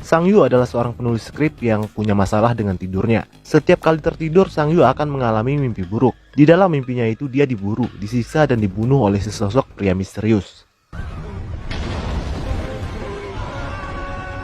Sang Yu adalah seorang penulis skrip yang punya masalah dengan tidurnya. Setiap kali tertidur, Sang Yu akan mengalami mimpi buruk. Di dalam mimpinya itu dia diburu, disiksa dan dibunuh oleh sesosok pria misterius.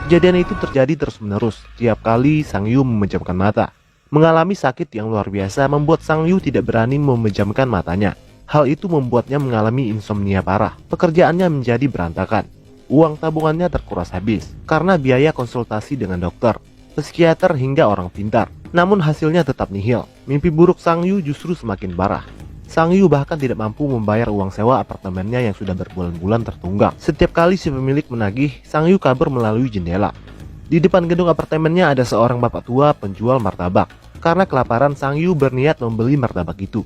Kejadian itu terjadi terus-menerus. Tiap kali Sang Yu memejamkan mata. Mengalami sakit yang luar biasa membuat Sang Yu tidak berani memejamkan matanya. Hal itu membuatnya mengalami insomnia parah. Pekerjaannya menjadi berantakan. Uang tabungannya terkuras habis karena biaya konsultasi dengan dokter, psikiater hingga orang pintar. Namun hasilnya tetap nihil. Mimpi buruk Sang Yu justru semakin parah. Sang Yu bahkan tidak mampu membayar uang sewa apartemennya yang sudah berbulan-bulan tertunggak. Setiap kali si pemilik menagih, Sang Yu kabur melalui jendela. Di depan gedung apartemennya ada seorang bapak tua penjual martabak. Karena kelaparan, Sang Yu berniat membeli martabak itu.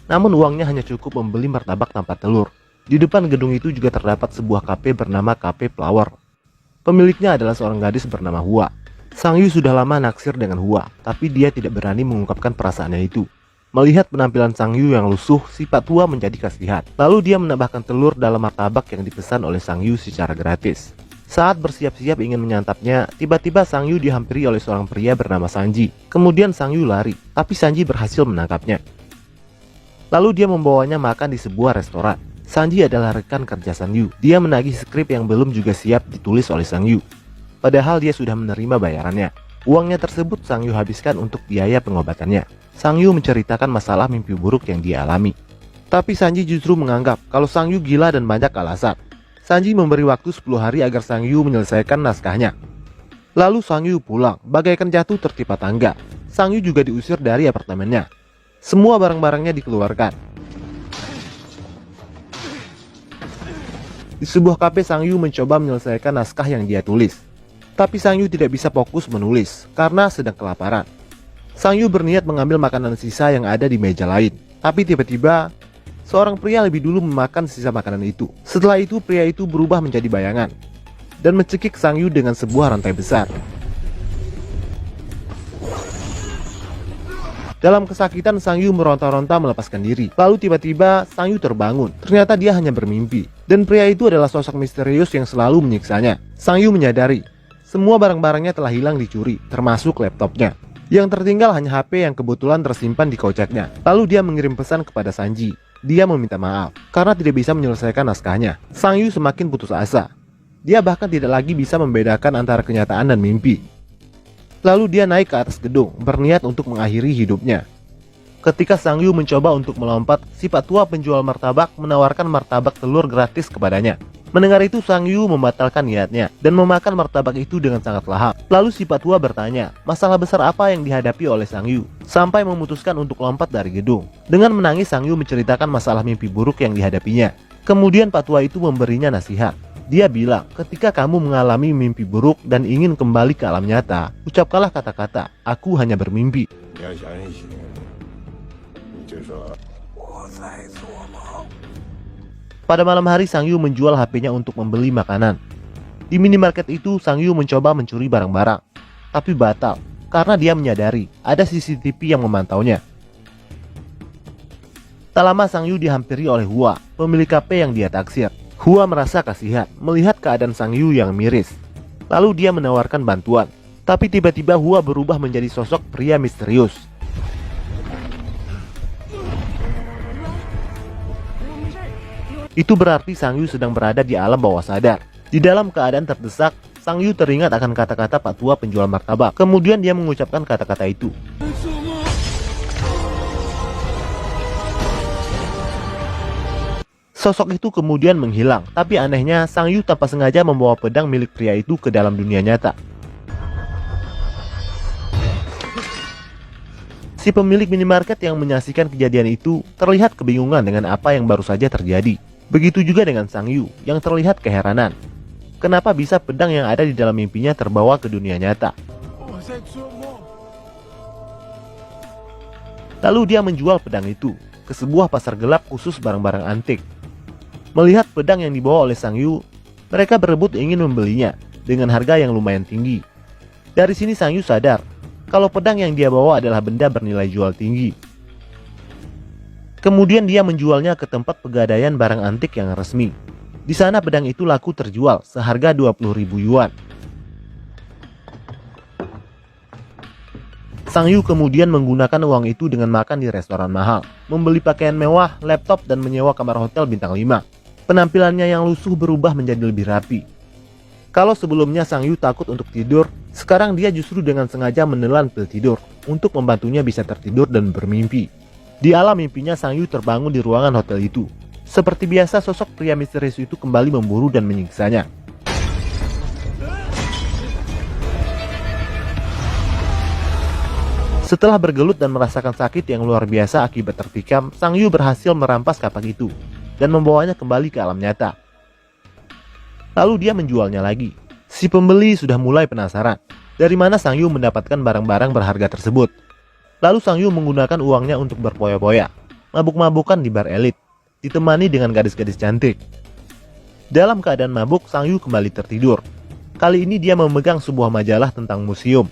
Namun uangnya hanya cukup membeli martabak tanpa telur. Di depan gedung itu juga terdapat sebuah kafe bernama Cafe Flower. Pemiliknya adalah seorang gadis bernama Hua. Sang Yu sudah lama naksir dengan Hua, tapi dia tidak berani mengungkapkan perasaannya itu. Melihat penampilan Sang Yu yang lusuh, si Pak Tua menjadi kasihan. Lalu dia menambahkan telur dalam martabak yang dipesan oleh Sang Yu secara gratis. Saat bersiap-siap ingin menyantapnya, tiba-tiba Sang Yu dihampiri oleh seorang pria bernama Sanji. Kemudian Sang Yu lari, tapi Sanji berhasil menangkapnya. Lalu dia membawanya makan di sebuah restoran. Sanji adalah rekan kerja Sang Yu. Dia menagih skrip yang belum juga siap ditulis oleh Sang Yu. Padahal dia sudah menerima bayarannya. Uangnya tersebut Sang Yu habiskan untuk biaya pengobatannya. Sang Yu menceritakan masalah mimpi buruk yang dia alami. Tapi Sanji justru menganggap kalau Sang Yu gila dan banyak alasan. Sanji memberi waktu 10 hari agar Sang Yu menyelesaikan naskahnya. Lalu Sang Yu pulang, bagaikan jatuh tertimpa tangga. Sang Yu juga diusir dari apartemennya. Semua barang-barangnya dikeluarkan. Di sebuah kafe, Sang Yu mencoba menyelesaikan naskah yang dia tulis. Tapi Sang Yu tidak bisa fokus menulis karena sedang kelaparan. Sang Yu berniat mengambil makanan sisa yang ada di meja lain. Tapi tiba-tiba, seorang pria lebih dulu memakan sisa makanan itu. Setelah itu, pria itu berubah menjadi bayangan dan mencekik Sang Yu dengan sebuah rantai besar. Dalam kesakitan, Sang Yu meronta-ronta melepaskan diri. Lalu tiba-tiba Sang Yu terbangun. Ternyata dia hanya bermimpi. Dan pria itu adalah sosok misterius yang selalu menyiksanya. Sang Yu menyadari semua barang-barangnya telah hilang dicuri, termasuk laptopnya. Yang tertinggal hanya HP yang kebetulan tersimpan di koceknya. Lalu dia mengirim pesan kepada Sanji. Dia meminta maaf karena tidak bisa menyelesaikan naskahnya. Sang Yu semakin putus asa. Dia bahkan tidak lagi bisa membedakan antara kenyataan dan mimpi. Lalu dia naik ke atas gedung, berniat untuk mengakhiri hidupnya. Ketika Sang Yu mencoba untuk melompat, si Pak Tua penjual martabak menawarkan martabak telur gratis kepadanya. Mendengar itu, Sang Yu membatalkan niatnya dan memakan martabak itu dengan sangat lahap. Lalu si Pak Tua bertanya, masalah besar apa yang dihadapi oleh Sang Yu, sampai memutuskan untuk lompat dari gedung. Dengan menangis, Sang Yu menceritakan masalah mimpi buruk yang dihadapinya. Kemudian Pak Tua itu memberinya nasihat. Dia bilang, ketika kamu mengalami mimpi buruk dan ingin kembali ke alam nyata, ucapkanlah kata-kata, aku hanya bermimpi. Pada malam hari, Sang Yu menjual HP-nya untuk membeli makanan. Di minimarket itu, Sang Yu mencoba mencuri barang-barang, tapi batal karena dia menyadari ada CCTV yang memantaunya. Tak lama Sang Yu dihampiri oleh Hua, pemilik kafe yang dia taksir. Hua merasa kasihan melihat keadaan Sang Yu yang miris. Lalu dia menawarkan bantuan. Tapi tiba-tiba Hua berubah menjadi sosok pria misterius. Itu berarti Sang Yu sedang berada di alam bawah sadar. Di dalam keadaan terdesak, Sang Yu teringat akan kata-kata Pak Tua penjual martabak. Kemudian dia mengucapkan kata-kata itu. Sosok itu kemudian menghilang, tapi anehnya Sang Yu tanpa sengaja membawa pedang milik pria itu ke dalam dunia nyata. Si pemilik minimarket yang menyaksikan kejadian itu terlihat kebingungan dengan apa yang baru saja terjadi. Begitu juga dengan Sang Yu yang terlihat keheranan. Kenapa bisa pedang yang ada di dalam mimpinya terbawa ke dunia nyata? Lalu dia menjual pedang itu ke sebuah pasar gelap khusus barang-barang antik. Melihat pedang yang dibawa oleh Sang Yu, mereka berebut ingin membelinya dengan harga yang lumayan tinggi. Dari sini Sang Yu sadar kalau pedang yang dia bawa adalah benda bernilai jual tinggi. Kemudian dia menjualnya ke tempat pegadaian barang antik yang resmi. Di sana pedang itu laku terjual seharga 20.000 yuan. Sang Yu kemudian menggunakan uang itu dengan makan di restoran mahal, membeli pakaian mewah, laptop, dan menyewa kamar hotel bintang 5. Penampilannya yang lusuh berubah menjadi lebih rapi. Kalau sebelumnya Sang Yu takut untuk tidur, sekarang dia justru dengan sengaja menelan pil tidur untuk membantunya bisa tertidur dan bermimpi. Di alam mimpinya Sang Yu terbangun di ruangan hotel itu. Seperti biasa, sosok pria misterius itu kembali memburu dan menyiksanya. Setelah bergelut dan merasakan sakit yang luar biasa akibat tertikam, Sang Yu berhasil merampas kapak itu dan membawanya kembali ke alam nyata. Lalu dia menjualnya lagi. Si pembeli sudah mulai penasaran dari mana Sang Yu mendapatkan barang-barang berharga tersebut. Lalu Sang Yu menggunakan uangnya untuk berpoya-poya, mabuk-mabukan di bar elit, ditemani dengan gadis-gadis cantik. Dalam keadaan mabuk, Sang Yu kembali tertidur. Kali ini dia memegang sebuah majalah tentang museum.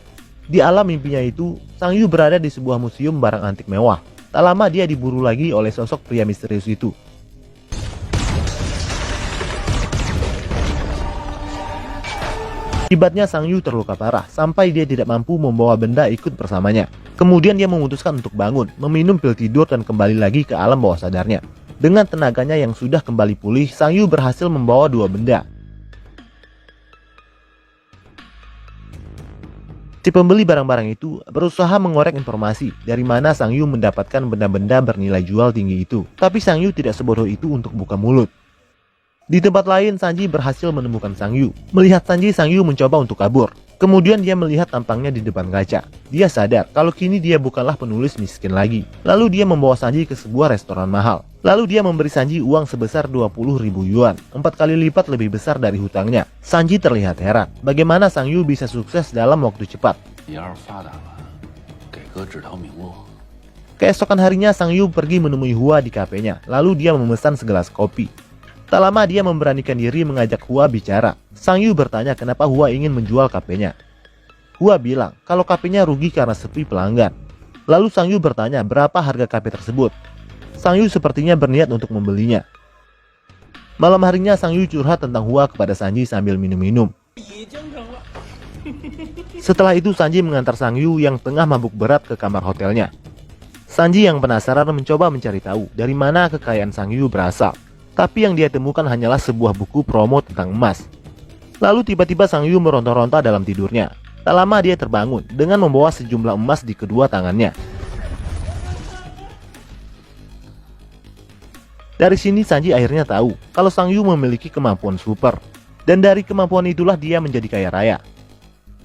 Di alam mimpinya itu, Sang Yu berada di sebuah museum barang antik mewah. Tak lama dia diburu lagi oleh sosok pria misterius itu. Akibatnya Sang Yu terluka parah sampai dia tidak mampu membawa benda ikut bersamanya. Kemudian dia memutuskan untuk bangun, meminum pil tidur dan kembali lagi ke alam bawah sadarnya. Dengan tenaganya yang sudah kembali pulih, Sang Yu berhasil membawa dua benda. Si pembeli barang-barang itu berusaha mengorek informasi dari mana Sang Yu mendapatkan benda-benda bernilai jual tinggi itu. Tapi Sang Yu tidak sebodoh itu untuk buka mulut. Di tempat lain, Sanji berhasil menemukan Sang Yu. Melihat Sanji, Sang Yu mencoba untuk kabur. Kemudian dia melihat tampangnya di depan kaca. Dia sadar kalau kini dia bukanlah penulis miskin lagi. Lalu dia membawa Sanji ke sebuah restoran mahal. Lalu dia memberi Sanji uang sebesar 20.000 yuan, 4 kali lipat lebih besar dari hutangnya. Sanji terlihat heran, bagaimana Sang Yu bisa sukses dalam waktu cepat. Keesokan harinya Sang Yu pergi menemui Hua di kafenya. Lalu dia memesan segelas kopi. Tak lama dia memberanikan diri mengajak Hua bicara. Sang Yu bertanya kenapa Hua ingin menjual kafenya. Hua bilang kalau kafenya rugi karena sepi pelanggan. Lalu Sang Yu bertanya berapa harga kafe tersebut. Sang Yu sepertinya berniat untuk membelinya. Malam harinya Sang Yu curhat tentang Hua kepada Sanji sambil minum-minum. Setelah itu Sanji mengantar Sang Yu yang tengah mabuk berat ke kamar hotelnya. Sanji yang penasaran mencoba mencari tahu dari mana kekayaan Sang Yu berasal. Tapi yang dia temukan hanyalah sebuah buku promo tentang emas. Lalu tiba-tiba Sang Yu meronta-ronta dalam tidurnya. Tak lama dia terbangun dengan membawa sejumlah emas di kedua tangannya. Dari sini Sanji akhirnya tahu kalau Sang Yu memiliki kemampuan super. Dan dari kemampuan itulah dia menjadi kaya raya.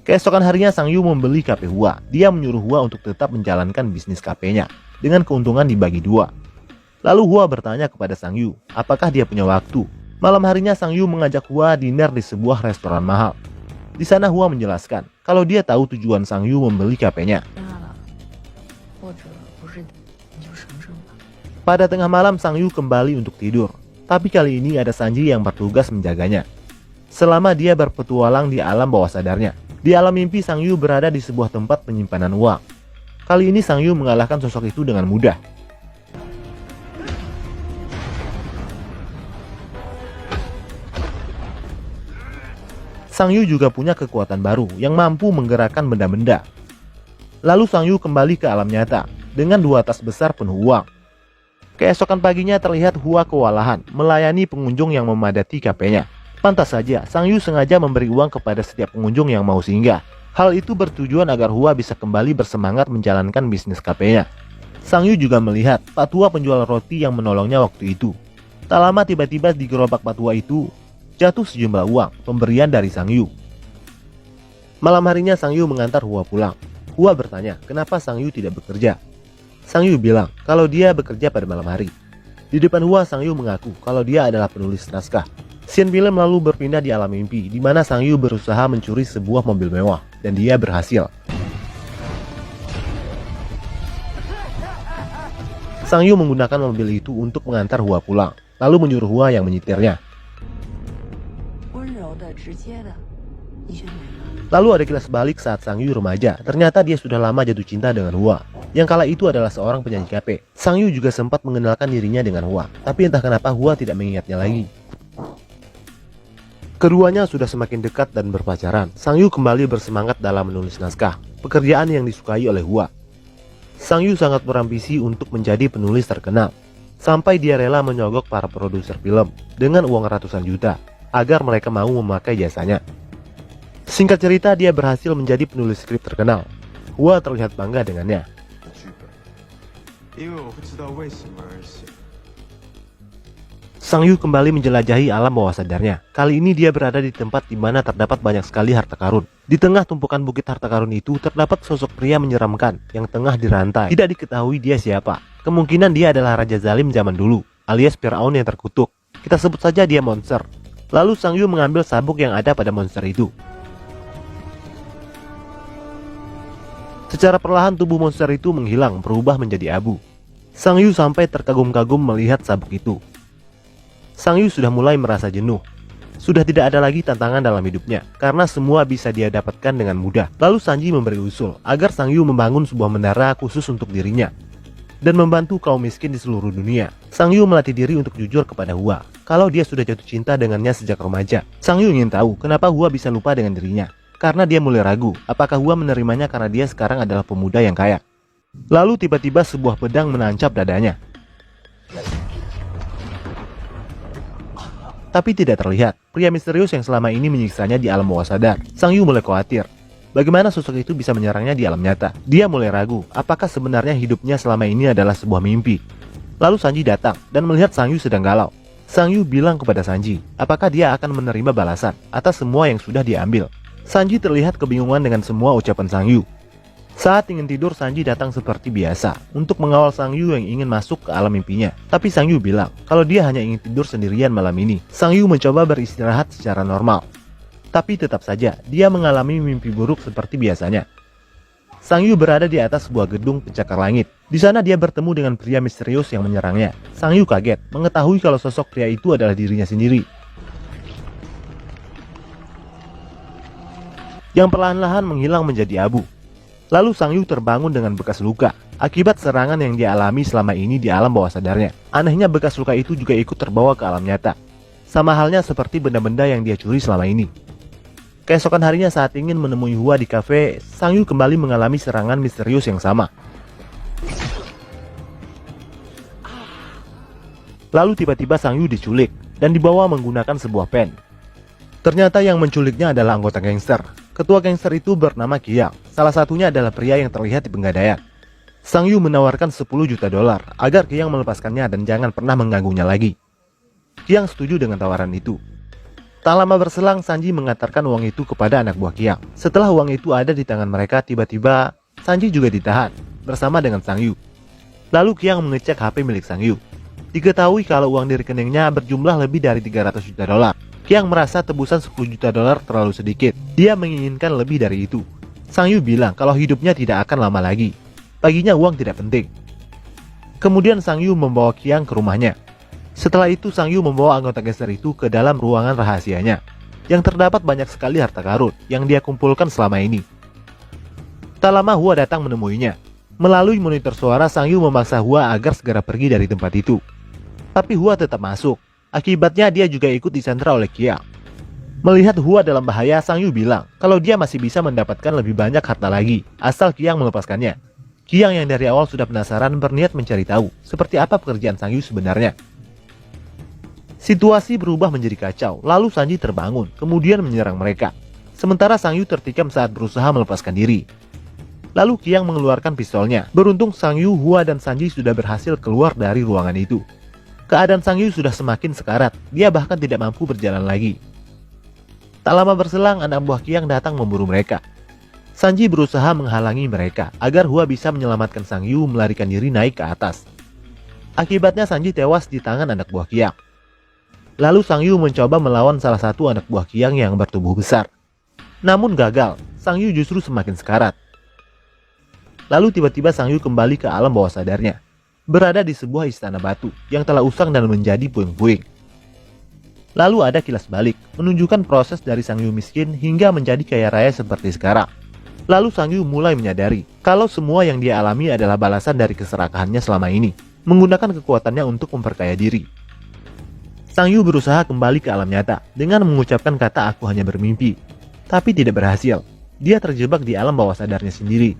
Keesokan harinya Sang Yu membeli kafe Hua. Dia menyuruh Hua untuk tetap menjalankan bisnis kafenya dengan keuntungan dibagi dua. Lalu Hua bertanya kepada Sang Yu, apakah dia punya waktu. Malam harinya Sang Yu mengajak Hua dinner di sebuah restoran mahal. Di sana Hua menjelaskan kalau dia tahu tujuan Sang Yu membeli kafenya. Pada tengah malam Sang Yu kembali untuk tidur. Tapi kali ini ada Sanji yang bertugas menjaganya. Selama dia berpetualang di alam bawah sadarnya. Di alam mimpi Sang Yu berada di sebuah tempat penyimpanan uang. Kali ini Sang Yu mengalahkan sosok itu dengan mudah. Sang Yu juga punya kekuatan baru yang mampu menggerakkan benda-benda. Lalu Sang Yu kembali ke alam nyata dengan 2 tas besar penuh uang. Keesokan paginya terlihat Hua kewalahan melayani pengunjung yang memadati kafenya. Pantas saja Sang Yu sengaja memberi uang kepada setiap pengunjung yang mau singgah. Hal itu bertujuan agar Hua bisa kembali bersemangat menjalankan bisnis kafenya. Sang Yu juga melihat Pak Tua penjual roti yang menolongnya waktu itu. Tak lama tiba-tiba di gerobak Pak Tua itu jatuh sejumlah uang pemberian dari Sang Yu. Malam harinya Sang Yu mengantar Hua pulang. Hua bertanya kenapa Sang Yu tidak bekerja. Sang Yu bilang kalau dia bekerja pada malam hari. Di depan Hua, Sang Yu mengaku kalau dia adalah penulis naskah. Scene film lalu berpindah di alam mimpi di mana Sang Yu berusaha mencuri sebuah mobil mewah dan dia berhasil. Sang Yu menggunakan mobil itu untuk mengantar Hua pulang, lalu menyuruh Hua yang menyetirnya. Lalu ada kilas balik saat Sang Yu remaja. Ternyata dia sudah lama jatuh cinta dengan Hua, yang kala itu adalah seorang penyanyi kafe. Sang Yu juga sempat mengenalkan dirinya dengan Hua, tapi entah kenapa Hua tidak mengingatnya lagi. Keduanya sudah semakin dekat dan berpacaran. Sang Yu kembali bersemangat dalam menulis naskah. pekerjaan yang disukai oleh Hua. Sang Yu sangat berambisi untuk menjadi penulis terkenal, sampai dia rela menyogok para produser film dengan uang ratusan juta agar mereka mau memakai jasanya. Singkat cerita, dia berhasil menjadi penulis skrip terkenal. Hua terlihat bangga dengannya. Sang Yu kembali menjelajahi alam bawah sadarnya. Kali ini dia berada di tempat di mana terdapat banyak sekali harta karun. Di tengah tumpukan bukit harta karun itu terdapat sosok pria menyeramkan yang tengah dirantai. Tidak diketahui dia siapa. Kemungkinan dia adalah Raja Zalim zaman dulu, alias Firaun yang terkutuk. Kita sebut saja dia monster. Lalu Sang Yu mengambil sabuk yang ada pada monster itu. Secara perlahan tubuh monster itu menghilang, berubah menjadi abu. Sang Yu sampai terkagum-kagum melihat sabuk itu. Sang Yu sudah mulai merasa jenuh. Sudah tidak ada lagi tantangan dalam hidupnya, karena semua bisa dia dapatkan dengan mudah. Lalu Sanji memberi usul agar Sang Yu membangun sebuah menara khusus untuk dirinya dan membantu kaum miskin di seluruh dunia. Sang Yu melatih diri untuk jujur kepada Hua kalau dia sudah jatuh cinta dengannya sejak remaja. Sang Yu ingin tahu kenapa Hua bisa lupa dengan dirinya, karena dia mulai ragu apakah Hua menerimanya karena dia sekarang adalah pemuda yang kaya. Lalu tiba-tiba sebuah pedang menancap dadanya. Tapi tidak terlihat pria misterius yang selama ini menyiksanya di alam bawah sadar. Sang Yu mulai khawatir. Bagaimana sosok itu bisa menyerangnya di alam nyata? Dia mulai ragu apakah sebenarnya hidupnya selama ini adalah sebuah mimpi. Lalu Sanji datang dan melihat Sang Yu sedang galau. Sang Yu bilang kepada Sanji apakah dia akan menerima balasan atas semua yang sudah diambil. Sanji terlihat kebingungan dengan semua ucapan Sang Yu. Saat ingin tidur, Sanji datang seperti biasa untuk mengawal Sang Yu yang ingin masuk ke alam mimpinya. Tapi Sang Yu bilang kalau dia hanya ingin tidur sendirian malam ini. Sang Yu mencoba beristirahat secara normal, tapi tetap saja dia mengalami mimpi buruk seperti biasanya. Sang Yu berada di atas sebuah gedung pencakar langit. Di sana dia bertemu dengan pria misterius yang menyerangnya. Sang Yu kaget mengetahui kalau sosok pria itu adalah dirinya sendiri, yang perlahan-lahan menghilang menjadi abu. Lalu Sang Yu terbangun dengan bekas luka akibat serangan yang dia alami selama ini di alam bawah sadarnya. Anehnya bekas luka itu juga ikut terbawa ke alam nyata, sama halnya seperti benda-benda yang dia curi selama ini. Keesokan harinya saat ingin menemui Hua di kafe, Sang Yu kembali mengalami serangan misterius yang sama. Lalu tiba-tiba Sang Yu diculik dan dibawa menggunakan sebuah pen. Ternyata yang menculiknya adalah anggota gangster. Ketua gangster itu bernama Qiang. Salah satunya adalah pria yang terlihat di Pegadaian. Sang Yu menawarkan 10 juta dolar agar Qiang melepaskannya dan jangan pernah mengganggunya lagi. Qiang setuju dengan tawaran itu. Tak lama berselang, Sanji mengantarkan uang itu kepada anak buah Qiang. Setelah uang itu ada di tangan mereka, tiba-tiba Sanji juga ditahan bersama dengan Sang Yu. Lalu Qiang mengecek HP milik Sang Yu. Diketahui kalau uang di rekeningnya berjumlah lebih dari 300 juta dolar. Qiang merasa tebusan 10 juta dolar terlalu sedikit. Dia menginginkan lebih dari itu. Sang Yu bilang kalau hidupnya tidak akan lama lagi. Baginya uang tidak penting. Kemudian Sang Yu membawa Qiang ke rumahnya. Setelah itu Sang Yu membawa anggota gangster itu ke dalam ruangan rahasianya, yang terdapat banyak sekali harta karun yang dia kumpulkan selama ini. Tak lama Hua datang menemuinya. Melalui monitor suara, Sang Yu memaksa Hua agar segera pergi dari tempat itu. Tapi Hua tetap masuk. Akibatnya dia juga ikut disandra oleh Qiang. Melihat Hua dalam bahaya, Sang Yu bilang kalau dia masih bisa mendapatkan lebih banyak harta lagi asal Qiang melepaskannya. Qiang yang dari awal sudah penasaran berniat mencari tahu seperti apa pekerjaan Sang Yu sebenarnya. Situasi berubah menjadi kacau. Lalu Sanji terbangun kemudian menyerang mereka. Sementara Sang Yu tertikam saat berusaha melepaskan diri. Lalu Qiang mengeluarkan pistolnya. Beruntung Sang Yu, Hua dan Sanji sudah berhasil keluar dari ruangan itu. Keadaan Sang Yu sudah semakin sekarat, dia bahkan tidak mampu berjalan lagi. Tak lama berselang, anak buah Qiang datang memburu mereka. Sanji berusaha menghalangi mereka agar Hua bisa menyelamatkan Sang Yu melarikan diri naik ke atas. Akibatnya Sanji tewas di tangan anak buah Qiang. Lalu Sang Yu mencoba melawan salah satu anak buah Qiang yang bertubuh besar. Namun gagal, Sang Yu justru semakin sekarat. Lalu tiba-tiba Sang Yu kembali ke alam bawah sadarnya, berada di sebuah istana batu yang telah usang dan menjadi puing-puing. Lalu ada kilas balik, menunjukkan proses dari Sang Yu miskin hingga menjadi kaya raya seperti sekarang. Lalu Sang Yu mulai menyadari kalau semua yang dia alami adalah balasan dari keserakahannya selama ini, menggunakan kekuatannya untuk memperkaya diri. Sang Yu berusaha kembali ke alam nyata dengan mengucapkan kata "aku hanya bermimpi", tapi tidak berhasil. Dia terjebak di alam bawah sadarnya sendiri.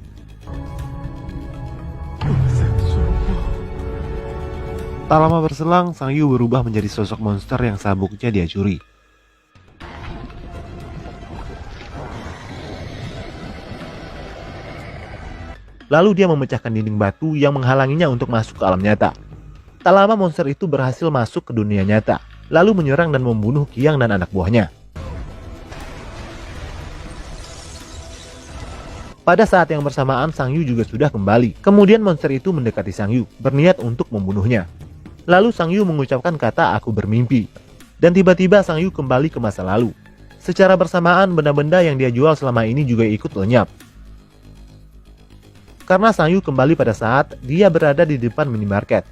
Tak lama berselang, Sang Yu berubah menjadi sosok monster yang sabuknya dia curi. Lalu dia memecahkan dinding batu yang menghalanginya untuk masuk ke alam nyata. Tak lama monster itu berhasil masuk ke dunia nyata, lalu menyerang dan membunuh Qiang dan anak buahnya. Pada saat yang bersamaan, Sang Yu juga sudah kembali. Kemudian monster itu mendekati Sang Yu, berniat untuk membunuhnya. Lalu Sang Yu mengucapkan kata "aku bermimpi". Dan tiba-tiba Sang Yu kembali ke masa lalu. Secara bersamaan, benda-benda yang dia jual selama ini juga ikut lenyap. Karena Sang Yu kembali pada saat dia berada di depan minimarket,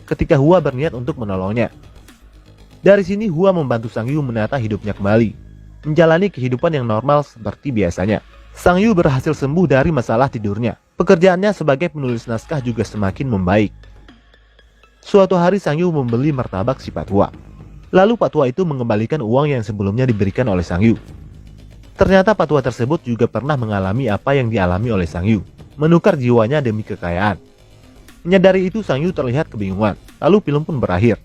ketika Hua berniat untuk menolongnya. Dari sini Hua membantu Sang Yu menata hidupnya kembali, menjalani kehidupan yang normal seperti biasanya. Sang Yu berhasil sembuh dari masalah tidurnya. Pekerjaannya sebagai penulis naskah juga semakin membaik. Suatu hari Sang Yu membeli martabak si Patua. Lalu Patua itu mengembalikan uang yang sebelumnya diberikan oleh Sang Yu. Ternyata Patua tersebut juga pernah mengalami apa yang dialami oleh Sang Yu, menukar jiwanya demi kekayaan. Menyadari itu, Sang Yu terlihat kebingungan. Lalu film pun berakhir.